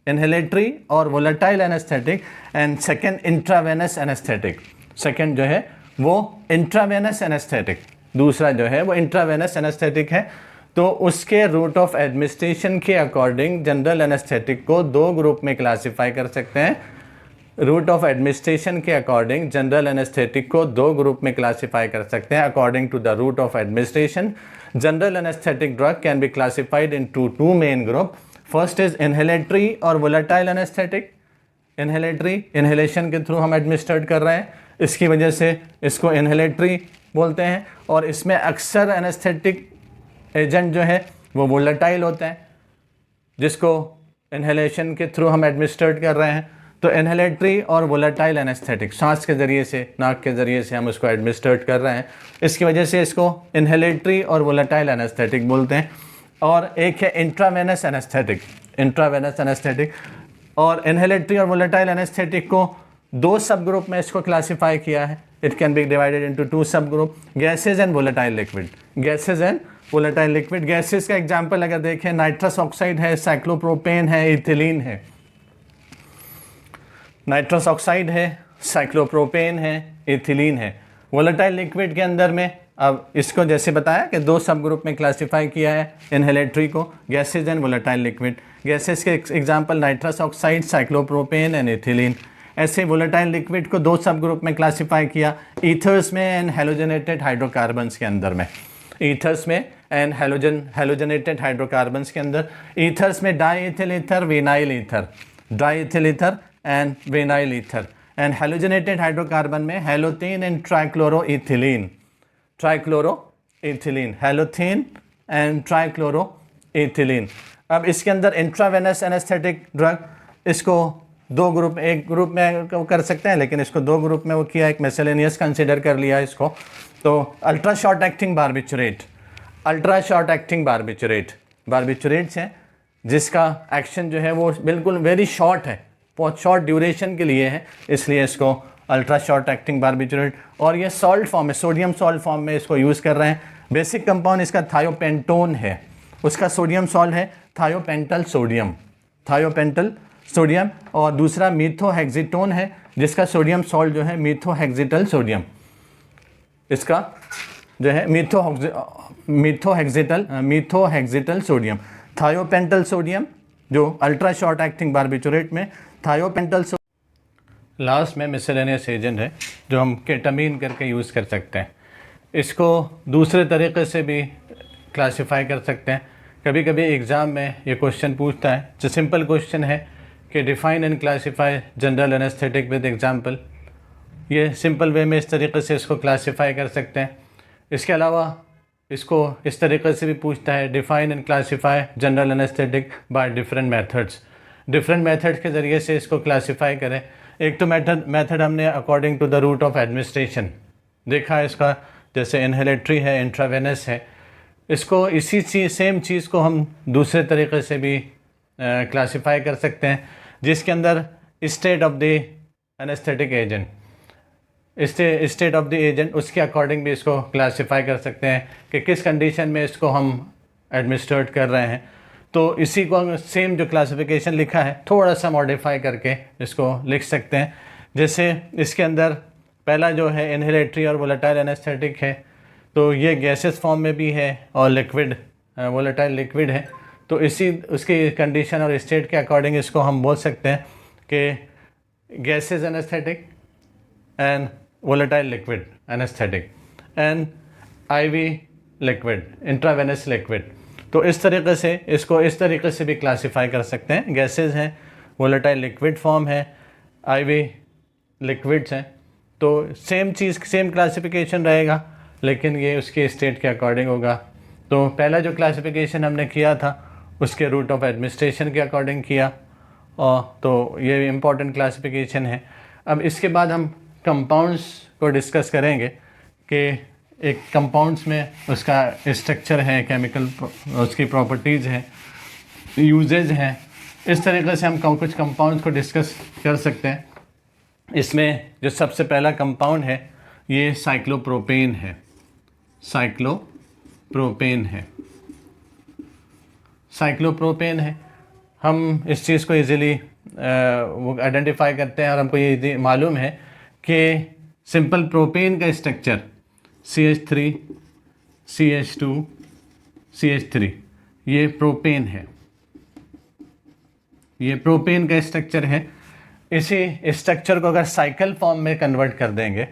S1: inhalatory or volatile anesthetic, and second intravenous anesthetic। Second जो है वो intravenous anesthetic, दूसरा जो है वो intravenous anesthetic है। तो उसके रूट ऑफ एडमिनिस्ट्रेशन के अकॉर्डिंग जनरल एनेस्थेटिक को दो ग्रुप में क्लासीफाई कर सकते हैं। रूट ऑफ एडमिनिस्ट्रेशन के अकॉर्डिंग जनरल एनेस्थेटिक को दो ग्रुप में क्लासीफाई कर सकते हैं according to the route of administration. General anaesthetic drug can be classified into two main group. First is inhalatory और वोलेटाइल एनेस्थेटिक। इनहेलेटरी, इनहेलेशन के through हम एडमिनिस्ट्रेट कर रहे हैं, इसकी वजह से इसको इनहेलेटरी बोलते हैं। और इसमें अक्सर एनेस्थेटिक एजेंट जो है वो वोलेटाइल होता है जिसको इनहेलेशन के थ्रू हम एडमिनिस्ट्रेट कर रहे हैं। तो इनहेलेटरी और वोलेटाइल एनेस्थेटिक, सांस के ज़रिए से, नाक के ज़रिए से हम उसको एडमिनिस्ट्रेट कर रहे हैं, इसकी वजह से इसको इनहेलेटरी और वोलेटाइल एनेस्थेटिक बोलते हैं। और एक है इंट्रावेनस एनेस्थेटिक, इंट्रावेनस एनेस्थेटिक। और इनहेलेटरी और वोलेटाइल एनेस्थेटिक को दो सब ग्रुप में इसको क्लासीफाई किया है। It can be divided into two subgroup, gases and volatile liquid. Gases and volatile liquid, gases का एग्जाम्पल अगर देखें, नाइट्रस ऑक्साइड है, साइक्लोप्रोपेन है, इथिलीन है। नाइट्रस ऑक्साइड है, साइक्लोप्रोपेन है, इथिलीन है। वोलेटाइल लिक्विड के अंदर में अब इसको जैसे बताया कि दो सब ग्रुप में क्लासिफाई किया है इनहेलेटरी को, gases and volatile liquid. Gases के example nitrous oxide, cyclopropane and ethylene. ऐसे वोलेटाइल लिक्विड को दो सब ग्रुप में क्लासिफाई किया, ईथर्स में एंड हेलोजनेटेड हाइड्रोकार्बन्स के अंदर में। ईथर्स में एंड हेलोजनेटेड हाइड्रोकार्बन्स के अंदर, ईथर्स में diethyl ether, vinyl ether, diethyl ether and vinyl ether. And halogenated hydrocarbon में halothane and trichloroethylene, trichloroethylene, halothane and trichloroethylene. अब इसके अंदर इंट्रावेनस एनेस्थेटिक ड्रग, इसको दो ग्रुप, एक ग्रुप में कर सकते हैं लेकिन इसको दो ग्रुप में वो किया, एक मेसेलेनियस कंसिडर कर लिया इसको। तो ultra short acting barbiturate, ultra short acting barbiturate, barbiturates हैं जिसका एक्शन जो है वो बिल्कुल वेरी शॉर्ट है, बहुत शॉर्ट ड्यूरेशन के लिए है, इसलिए इसको अल्ट्रा शॉर्ट एक्टिंग बारबिचुरेट। और ये सॉल्ट फॉर्म में, सोडियम सॉल्ट फॉर्म में इसको यूज़ कर रहे हैं। बेसिक कंपाउंड इसका थायोपेंटोन है, उसका सोडियम सॉल्ट है थायोपेंटल सोडियम, थायोपेंटल सोडियम। और दूसरा मीथोहेक्सिटोन है जिसका सोडियम सॉल्ट जो है मीथोहेक्सिटल सोडियम, इसका जो है मीथोहेक्सिटल सोडियम। थायोपेंटल सोडियम जो अल्ट्रा शॉर्ट एक्टिंग बारबिचुरेट में थायोपेंटल। लास्ट में मिसलेनियस एजेंट है जो हम केटामीन करके यूज़ कर सकते हैं। इसको दूसरे तरीके से भी क्लासिफाई कर सकते हैं। कभी कभी एग्ज़ाम में ये क्वेश्चन पूछता है, जो सिंपल क्वेश्चन है कि define and classify general anaesthetic with example. ये सिंपल वे में इस तरीके से इसको क्लासिफाई कर सकते हैं। इसके अलावा इसको इस तरीके से भी पूछता है, define and classify general anaesthetic by different methods. Different method के ज़रिए से इसको क्लासिफाई करें। एक तो मेथड हमने according to the route of administration देखा है इसका, जैसे इनहेलेटरी है, इंट्रावेनस है। इसको इसी सेम चीज़ को हम दूसरे तरीके से भी क्लासिफाई कर सकते हैं, जिसके अंदर state of the anaesthetic agent, state of the agent, उसके अकॉर्डिंग भी इसको क्लासीफाई कर सकते हैं कि किस कंडीशन में इसको हम एडमिनिस्ट्रेट कर रहे हैं। तो इसी को सेम जो क्लासिफिकेशन लिखा है थोड़ा सा मॉडिफाई करके इसको लिख सकते हैं। जैसे इसके अंदर पहला जो है इनहेलेटरी और वोलेटाइल एनेस्थेटिक है, तो ये गैसेस फॉर्म में भी है और लिक्विड वोलेटाइल लिक्विड है। तो इसी उसकी कंडीशन और स्टेट के अकॉर्डिंग इसको हम बोल सकते हैं कि gases anaesthetic and volatile liquid anesthetic and IV liquid intravenous liquid। तो इस तरीके से इसको इस तरीके से भी क्लासीफाई कर सकते हैं। गैसेज हैं, volatile liquid फॉर्म है, IV liquids हैं। तो सेम चीज़ सेम क्लासिफिकेशन रहेगा, लेकिन ये उसके स्टेट के अकॉर्डिंग होगा। तो पहला जो क्लासिफिकेशन हमने किया था उसके रूट ऑफ एडमिनिस्ट्रेशन के अकॉर्डिंग किया, और तो ये इम्पॉर्टेंट क्लासिफिकेशन है। अब इसके बाद हम कंपाउंड्स को डिस्कस करेंगे कि एक कंपाउंड्स में उसका स्ट्रक्चर है, केमिकल उसकी प्रॉपर्टीज़ हैं, यूजेज हैं। इस तरीके से हम कुछ कंपाउंड्स को डिस्कस कर सकते हैं। इसमें जो सबसे पहला कंपाउंड है ये साइक्लोप्रोपेन है। साइक्लोप्रोपेन है, साइक्लोप्रोपेन है। हम इस चीज़ को इजीली वो आइडेंटिफाई करते हैं और हमको ये मालूम है कि सिंपल प्रोपेन का स्ट्रक्चर CH3 CH2 CH3 ये प्रोपेन है, ये प्रोपेन का स्ट्रक्चर है। इसी स्ट्रक्चर को अगर साइकिल फॉर्म में कन्वर्ट कर देंगे,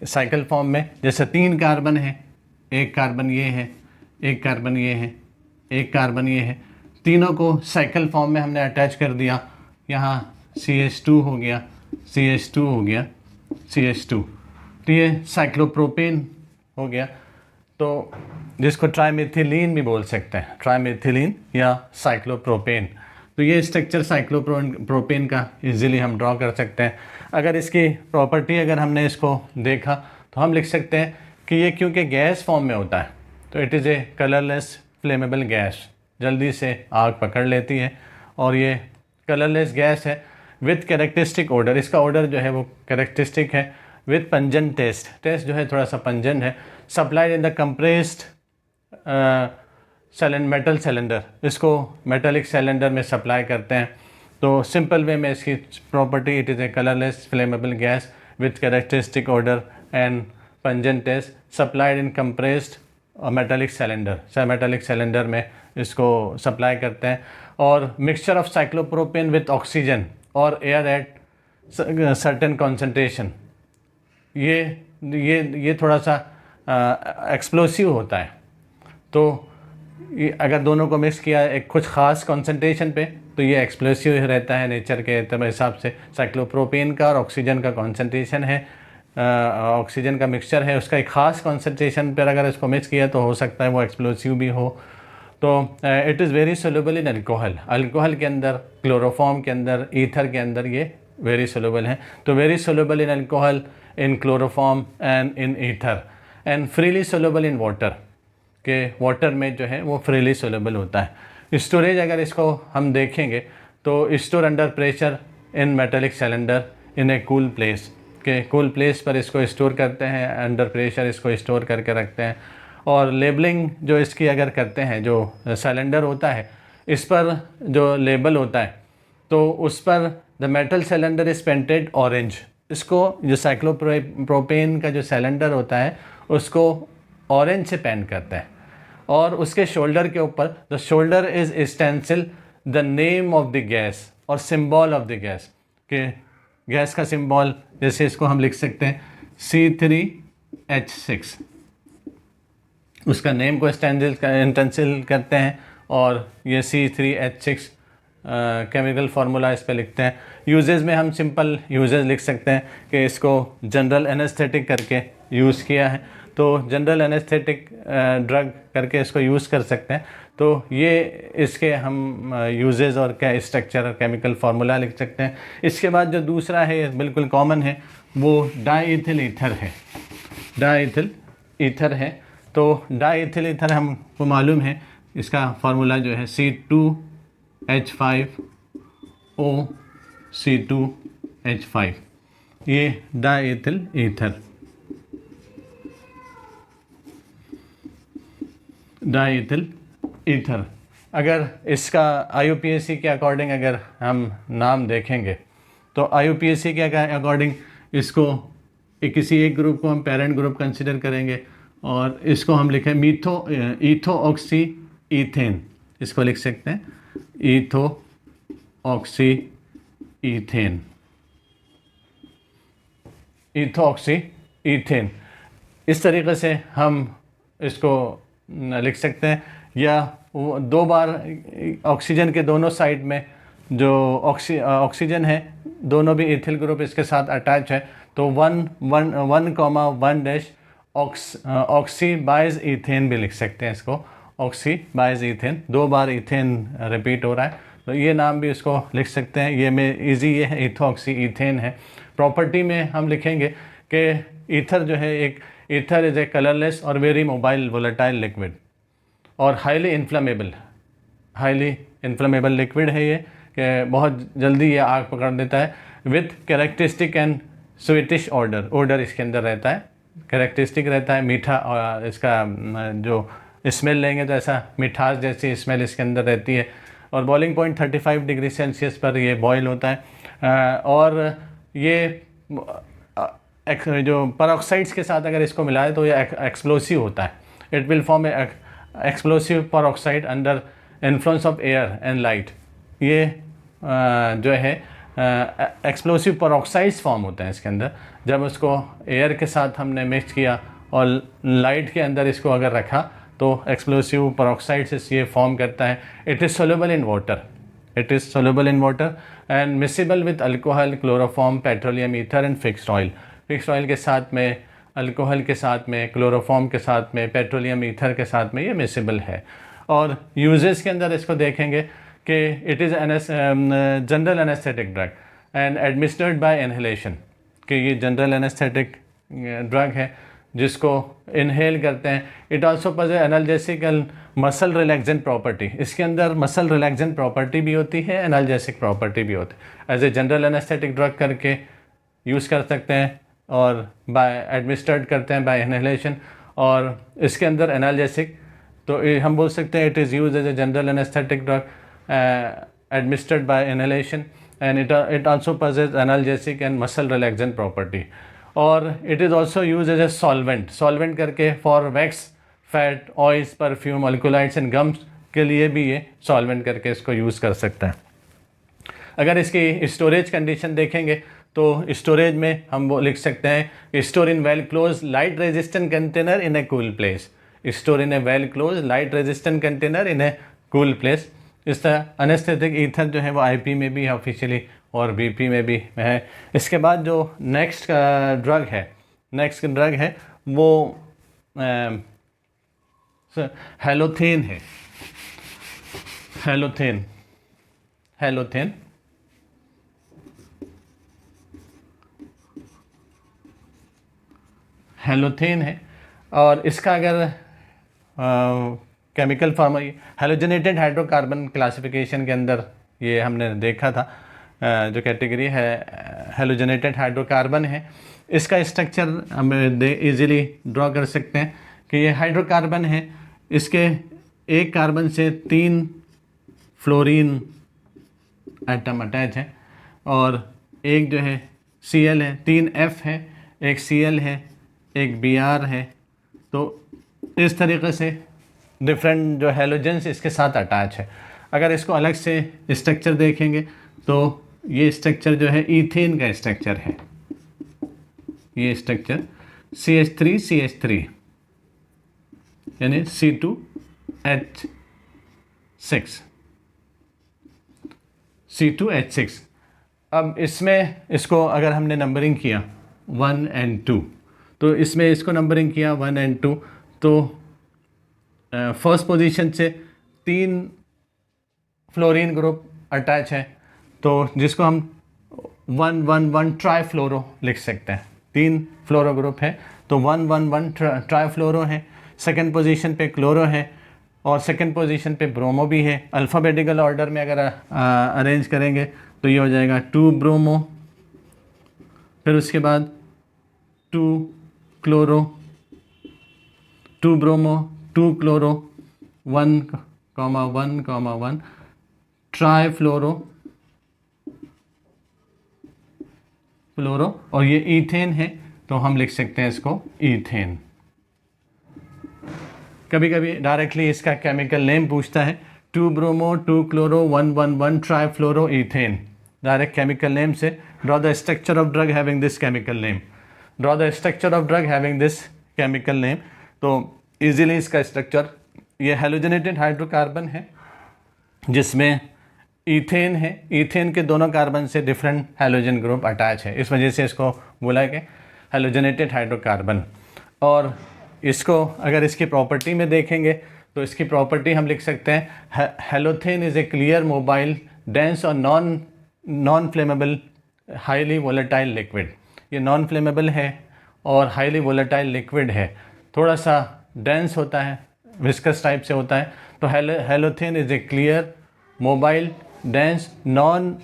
S1: साइकिल फॉर्म में जैसे 3 कार्बन है, एक कार्बन ये है, एक कार्बन ये है, एक कार्बन ये है, तीनों को साइकिल फॉर्म में हमने अटैच कर दिया। यहाँ CH2 हो गया, CH2 हो गया, CH2, तो ये साइक्लोप्रोपेन हो गया। तो जिसको ट्राइमेथिलीन भी बोल सकते हैं, ट्राइमेथिलीन या साइक्लोप्रोपेन। तो ये स्ट्रक्चर साइक्लोप्रोपेन का इजीली हम ड्रॉ कर सकते हैं। अगर इसकी प्रॉपर्टी अगर हमने इसको देखा तो हम लिख सकते हैं कि ये क्योंकि गैस फॉर्म में होता है तो it is a colourless flammable gas, जल्दी से आग पकड़ लेती है और ये कलरलेस गैस है विथ कैरेक्टरिस्टिक ऑर्डर। इसका ऑर्डर जो है वो कैरेक्टरिस्टिक है विथ पंजन टेस्ट, टेस्ट जो है थोड़ा सा पंजन है। Supplied in the compressed metal cylinder, इसको मेटेलिक सिलेंडर में सप्लाई करते हैं। तो सिंपल वे में इसकी property, it is a colourless flammable gas with characteristic odour and pungent taste, supplied in compressed metallic cylinder, metallic cylinder में इसको supply करते हैं। और mixture of cyclopropane with oxygen और एयर एट सर्टेन कॉन्सेंट्रेशन, ये थोड़ा सा एक्सप्लोसिव होता है। तो अगर दोनों को मिक्स किया एक कुछ ख़ास कॉन्सेंट्रेशन पे तो ये एक्सप्लोसिव रहता है नेचर के हिसाब से। साइक्लोप्रोपेन का और ऑक्सीजन का कॉन्सेंट्रेशन है, ऑक्सीजन का मिक्सचर है, उसका एक ख़ास कॉन्सेंट्रेशन पर अगर इसको मिक्स किया तो हो सकता है वो एक्सप्लोसिव भी हो। तो it is very soluble in alcohol, alcohol के अंदर, क्लोरोफॉर्म के अंदर, ईथर के अंदर ये वेरी सोल्यूबल है। तो very soluble in alcohol, in chloroform and in ether, and freely soluble in water, के वाटर में जो है वो फ्रीली सोल्यूबल होता है। स्टोरेज अगर इसको हम देखेंगे तो store under pressure in metallic cylinder in A cool place, के कूल प्लेस पर इसको स्टोर करते हैं, अंडर प्रेशर इसको स्टोर करके रखते हैं। और लेबलिंग जो इसकी अगर करते हैं, जो सिलेंडर होता है इस पर जो लेबल होता है तो उस पर the metal cylinder is painted orange, इसको जो साइक्लोप्रोपेन का जो सिलेंडर होता है उसको ऑरेंज से पेंट करते हैं। और उसके शोल्डर के ऊपर the shoulder is stencil the name of the gas और सिंबल ऑफ द गैस, के गैस का सिंबल जैसे इसको हम लिख सकते हैं C3H6, उसका नेम को स्टेंसिल करते हैं और ये C3H6 केमिकल फार्मूला इस पे लिखते हैं। यूजेस में हम सिंपल यूजेस लिख सकते हैं कि इसको जनरल एनेस्थेटिक करके यूज़ किया है, तो जनरल एनेस्थेटिक ड्रग करके इसको यूज़ कर सकते हैं। तो ये इसके हम यूजेस और क्या स्ट्रक्चर और केमिकल फार्मूला लिख सकते हैं। इसके बाद जो दूसरा है बिल्कुल कॉमन है वो डाईथिल ईथर है, डाईथिल ईथर है। तो डाईथिल ईथर हमको मालूम है, इसका फार्मूला जो है C2H5O C2H5, ये डाईथिल ईथर, डाईथिल ईथर। अगर इसका IUPAC के अकॉर्डिंग अगर हम नाम देखेंगे तो IUPAC के अकॉर्डिंग इसको किसी एक ग्रुप को हम पेरेंट ग्रुप कंसिडर करेंगे और इसको हम लिखें ईथोऑक्सी ईथेन, इसको लिख सकते हैं ईथोऑक्सी ईथेन, ईथोऑक्सी ईथेन। इस तरीके से हम इसको लिख सकते हैं। या दो बार ऑक्सीजन के दोनों साइड में जो ऑक्सीजन है दोनों भी इथिल ग्रुप इसके साथ अटैच है, तो 1,1,1 ऑक्सी बाइज ईथेन भी लिख सकते हैं इसको, ऑक्सी बाइज ईथेन, दो बार ईथेन रिपीट हो रहा है तो ये नाम भी इसको लिख सकते हैं। ये में इजी ये है, ईथोऑक्सी ईथेन है। प्रॉपर्टी में हम लिखेंगे कि ईथर जो है एक ईथर इज़ ए कलरलेस और वेरी मोबाइल वोलेटाइल लिक्विड और हाईली इन्फ्लेमेबल लिक्विड है ये, कि बहुत जल्दी ये आग पकड़ देता है। With characteristic and sweetish order इसके अंदर रहता है, कैरेक्टरिस्टिक रहता है मीठा, और इसका जो स्मेल लेंगे तो ऐसा मिठास जैसी स्मेल इसके अंदर रहती है। और बॉइलिंग पॉइंट 35 डिग्री सेल्सियस पर ये बॉयल होता है। और ये जो परऑक्साइड्स के साथ अगर इसको मिलाए तो ये एक्सप्लोसिव होता है। It will form explosive peroxide under influence of air and light. ये जो है एक्सप्लोसिव परऑक्साइड्स फॉर्म होते हैं इसके अंदर। जब उसको एयर के साथ हमने मिक्स किया और लाइट के अंदर इसको अगर रखा तो एक्सप्लोसिव परऑक्साइड्स ये फॉर्म करता है। It is soluble in water and miscible with alcohol, chloroform, petroleum ether and fixed oil. Fixed oil के साथ में, अल्कोहल के साथ में, क्लोरोफॉर्म के साथ में, पेट्रोलियम ईथर के साथ में ये मिसिबल है। और यूजेस के अंदर इसको देखेंगे कि it is general anaesthetic drug and administered by inhalation, कि ये जनरल एनेस्थेटिक ड्रग है जिसको इनहेल करते हैं। It also possesses analgesic and muscle relaxant property, इसके अंदर मसल रिलैक्सेंट प्रॉपर्टी भी होती है, एनाल्जेसिक प्रॉपर्टी भी होती है। As a general anaesthetic drug करके यूज़ कर सकते हैं और बाय एडमिनिस्टर्ड करते हैं बाय इनहेलेशन। और इसके अंदर एनाल्जेसिक, तो हम बोल सकते हैं it is use as a general anaesthetic drug administered by inhalation and it also possesses analgesic and muscle relaxant property। और it is also used as a solvent करके for wax, fat, oils, perfume, alkaloids and gums के लिए भी ये solvent करके इसको use कर सकते हैं। अगर इसकी स्टोरेज कंडीशन देखेंगे तो स्टोरेज में हम वो लिख सकते हैं store in well close light resistant container in A cool place, store in A well close light resistant container in A cool place. इस तरह अनेस्थेटिक ईथर जो है वो IP में भी है ऑफिशियली और BP में भी है। इसके बाद जो नेक्स्ट ड्रग है वो हेलोथेन है। हेलोथेन है और इसका अगर केमिकल फॉर्म हेलोजनेटेड हाइड्रोकार्बन क्लासिफिकेशन के अंदर ये हमने देखा था, जो कैटेगरी है हेलोजनेटेड हाइड्रोकार्बन है। इसका स्ट्रक्चर हम इजीली ड्रॉ कर सकते हैं कि ये हाइड्रोकार्बन है, इसके एक कार्बन से 3 फ्लोरीन एटम अटैच है और एक जो है Cl है, 3 F है, एक Cl है, एक Br है। तो इस तरीके से डिफरेंट जो हेलोजेंस इसके साथ अटैच है। अगर इसको अलग से स्ट्रक्चर देखेंगे तो ये स्ट्रक्चर जो है ईथेन का स्ट्रक्चर है। ये स्ट्रक्चर CH3 यानी C2H6। अब इसमें इसको अगर हमने नंबरिंग किया 1 और 2, तो इसमें इसको नंबरिंग किया 1 और 2, तो फर्स्ट पोजीशन से 3 फ्लोरीन ग्रुप अटैच है, तो जिसको हम 1,1,1 ट्राईफ्लोरो लिख सकते हैं। 3 फ्लोरो ग्रुप है तो 1,1,1 ट्राईफ्लोरो है। सेकंड पोजीशन पे क्लोरो है और सेकंड पोजीशन पे ब्रोमो भी है। अल्फ़ाबेटिकल ऑर्डर में अगर अरेंज करेंगे तो ये हो जाएगा 2 ब्रोमो, फिर उसके बाद 2 क्लोरो, 2 ब्रोमो, 2 क्लोरो, 1,1,1 ट्राईफ्लोरो और ये ईथेन है, तो हम लिख सकते हैं इसको ईथेन। कभी कभी डायरेक्टली इसका केमिकल नेम पूछता है, 2 bromo, 2 chloro, 1,1,1 trifluoro ethane. Direct chemical name से draw the structure of drug having this chemical name, draw the structure of drug having this chemical name. तो इजीली इसका स्ट्रक्चर, ये halogenated hydrocarbon है जिसमें ethane है, ethane के दोनों carbon से डिफरेंट हेलोजन ग्रुप अटैच है, इस वजह से इसको बोला है कि हेलोजनेटेड हाइड्रोकार्बन। और इसको अगर इसकी प्रॉपर्टी में देखेंगे तो इसकी प्रॉपर्टी हम लिख सकते हैं, halothane is a clear, mobile, dense और non flammable, highly volatile liquid. ये नॉन फ्लेमेबल है और हाईली वोलेटाइल लिक्विड है, थोड़ा सा डेंस होता है, विस्कस टाइप से होता है। तो halothane is a clear, mobile, dense, non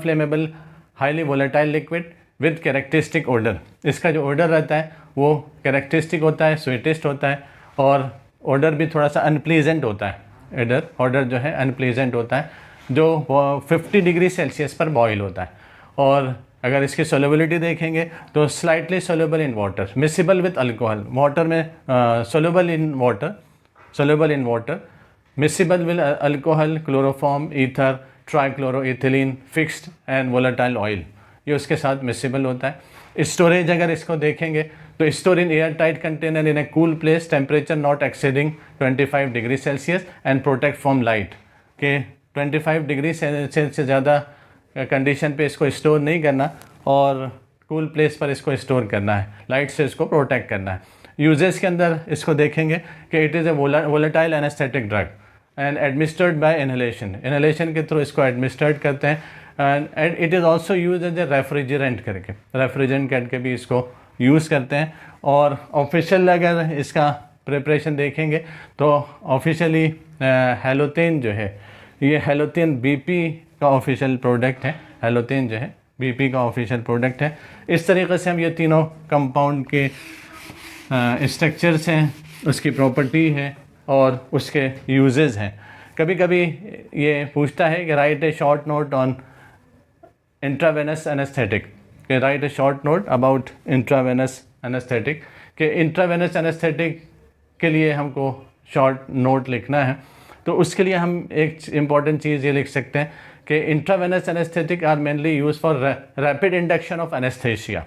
S1: flammable, highly volatile liquid with characteristic odour. इसका जो ओडर रहता है वो कैरेक्टरिस्टिक होता है, स्वीटेस्ट होता है, और ओडर भी थोड़ा सा अनप्लीजेंट होता है। ओडर जो है अनप्लीजेंट होता है, जो 50 डिग्री सेल्सियस पर बॉयल होता है। और अगर इसकी सोलेबिलिटी देखेंगे तो slightly soluble in water, miscible with alcohol, water में soluble in water, miscible with alcohol, chloroform, ether, trichloroethylene, fixed and volatile oil, ये उसके साथ मिसिबल होता है। स्टोरेज अगर इसको देखेंगे तो store in air tight container in A cool place, temperature not exceeding 25 degree Celsius and protect from light, के 25 डिग्री सेल्सियस से ज़्यादा कंडीशन पे इसको स्टोर नहीं करना और कूल प्लेस पर इसको स्टोर करना है, लाइट से इसको प्रोटेक्ट करना है। यूजेस के अंदर इसको देखेंगे कि it is a volatile anaesthetic drug and administered by inhalation के थ्रू इसको एडमिनिस्टर्ड करते हैं। And it is also use as a refrigerant करके भी इसको यूज़ करते हैं। और ऑफिशियल अगर इसका प्रिपरेशन देखेंगे तो ऑफिशियली हेलोथेन जो है, ये हेलोथेन बीपी का ऑफिशियल प्रोडक्ट है, हेलोथेन जो है बीपी का ऑफिशियल प्रोडक्ट है। इस तरीके से हम ये तीनों कंपाउंड के स्ट्रक्चर्स हैं, उसकी प्रॉपर्टी है और उसके यूजेस हैं। कभी कभी ये पूछता है कि write a short note on intravenous anaesthetic, कि write a short note about intravenous anaesthetic, कि इंट्रावेनस एनेस्थेटिक के लिए हमको शॉर्ट नोट लिखना है। तो उसके लिए हम एक इम्पॉर्टेंट चीज़ ये लिख सकते हैं कि intravenous anaesthetic are mainly use for rapid induction of anaesthesia,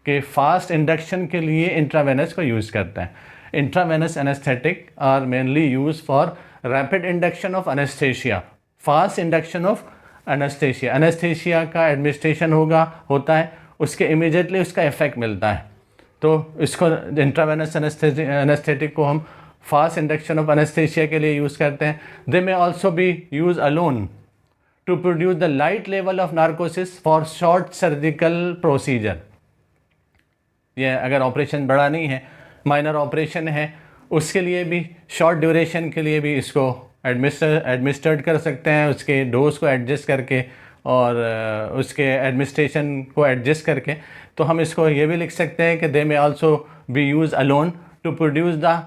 S1: कि फास्ट इंडक्शन के लिए इंट्रावेनस को यूज़ करते हैं। Intravenous anaesthetic are mainly use for rapid induction of anaesthesia, fast induction of anaesthesia. Anaesthesia का एडमिनिस्ट्रेशन होता है, उसके इमीडिएटली उसका इफेक्ट मिलता है। तो इसको इंट्रावेनस एनेस्थेटिक को हम फास्ट इंडक्शन ऑफ एनेस्थेशिया के लिए यूज़ करते हैं। They may also be use alone to produce the light level of narcosis for short surgical procedure. ये अगर ऑपरेशन बड़ा नहीं है, माइनर ऑपरेशन है, उसके लिए भी शॉर्ट ड्यूरेशन के लिए भी इसको एडमिनिस्टर्ड कर सकते हैं, उसके डोज को एडजस्ट करके और उसके एडमिनिस्ट्रेशन को एडजस्ट करके। तो हम इसको ये भी लिख सकते हैं कि they may also be use alone to produce the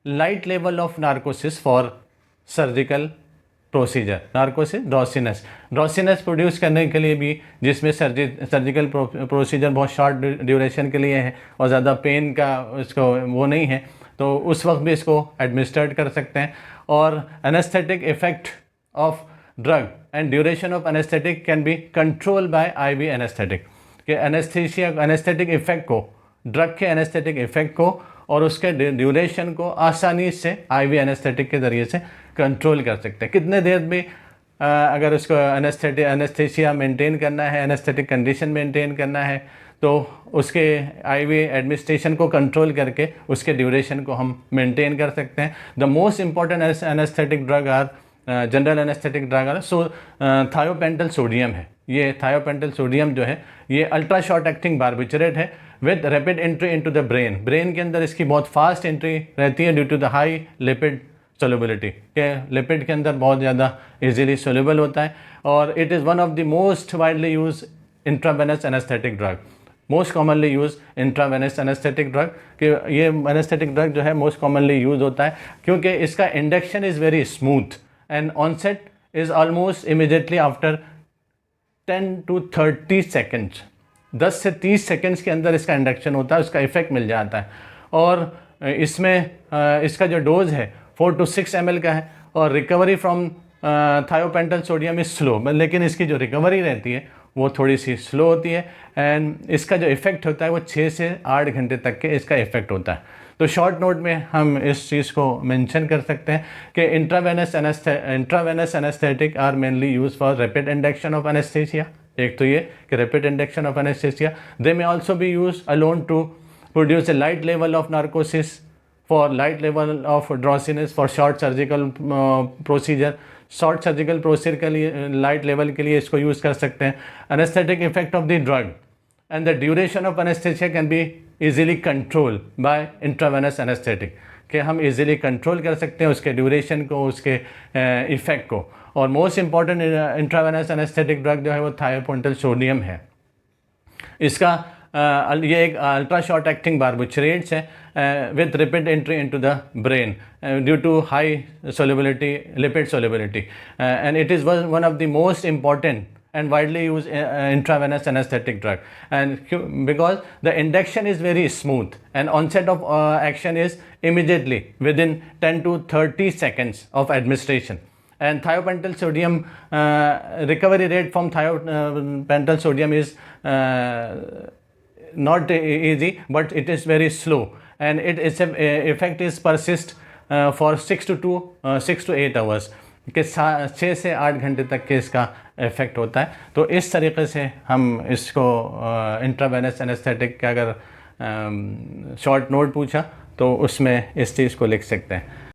S1: light level of narcosis for surgical procedure. Narcosis drowsiness produce करने के लिए भी, जिसमें सर्जिकल प्रोसीजर बहुत शॉर्ट ड्यूरेशन के लिए है और ज़्यादा पेन का इसको वो नहीं है, तो उस वक्त भी इसको एडमिनिस्टर्ड कर सकते हैं। और anaesthetic effect of drug and duration of anaesthetic can be control by ivy anaesthetic, कि एनेस्थेटिक इफेक्ट को, ड्रग के एनेस्थेटिक इफेक्ट को और उसके ड्यूरेशन को आसानी से आईवी एनेस्थेटिक के ज़रिए से कंट्रोल कर सकते हैं। कितने देर में अगर उसको एनेस्थेशिया मेंटेन करना है, एनेस्थेटिक कंडीशन मेंटेन करना है, तो उसके आईवी एडमिनिस्ट्रेशन को कंट्रोल करके उसके ड्यूरेशन को हम मेंटेन कर सकते हैं। The most important anaesthetic drug are general anaesthetic drug are thiopental sodium है। ये थायोपेंटल सोडियम जो है ये अल्ट्रा शॉर्ट एक्टिंग बार्बिचरेट है with rapid entry into the brain के अंदर इसकी बहुत फास्ट एंट्री रहती है due to the high lipid solubility, के लिपिड के अंदर बहुत ज़्यादा इजीली सोल्यूबल होता है। और it is one of the most widely use intravenous anaesthetic drug, most commonly use intravenous anaesthetic drug कि ये एनेस्थेटिक ड्रग जो है मोस्ट कॉमनली यूज होता है क्योंकि इसका induction is very smooth and onset is almost immediately after 10 to 30 seconds, 10 से 30 seconds के अंदर इसका इंडक्शन होता है, उसका इफेक्ट मिल जाता है। और इसमें इसका जो डोज है 4 to 6 ml का है और recovery from thiopental sodium is slow, लेकिन इसकी जो रिकवरी रहती है वो थोड़ी सी स्लो होती है एंड इसका जो इफ़ेक्ट होता है वो 6 से 8 घंटे तक के इसका इफ़ेक्ट होता है। तो शॉर्ट नोट में हम इस चीज़ को मेंशन कर सकते हैं कि intravenous anaesthetic are mainly use for rapid induction of anaesthesia. एक तो ये कि rapid induction of anaesthesia, they may also be use alone to produce a light level of narcosis, for light level of drowsiness, for short surgical procedure, short surgical procedure के लिए light level के लिए इसको use कर सकते हैं। Anaesthetic effect of the drug and the duration of anaesthesia can be easily control by intravenous anaesthetic, कि हम इजीली कंट्रोल कर सकते हैं उसके ड्यूरेशन को, उसके इफ़ेक्ट को। और most important intravenous anaesthetic drug जो है वो थायोपेंटल सोडियम है। इसका ये एक अल्ट्रा शॉर्ट एक्टिंग बारबिट्रेट्स है with rapid entry into the brain due to high solubility, lipid solubility, and it is one of the most important and widely used intravenous anesthetic drug, and because the induction is very smooth and onset of action is immediately within 10 to 30 seconds of administration, and thiopental sodium recovery rate from thiopental sodium is not easy, but it is very slow, and its effect is persist for 6 to 8 hours के 6 से 8 घंटे तक के इसका effect होता है। तो इस तरीके से हम इसको इंट्रावेनस एनेस्थेटिक का अगर शॉर्ट नोट पूछा तो उसमें इस चीज़ को लिख सकते हैं।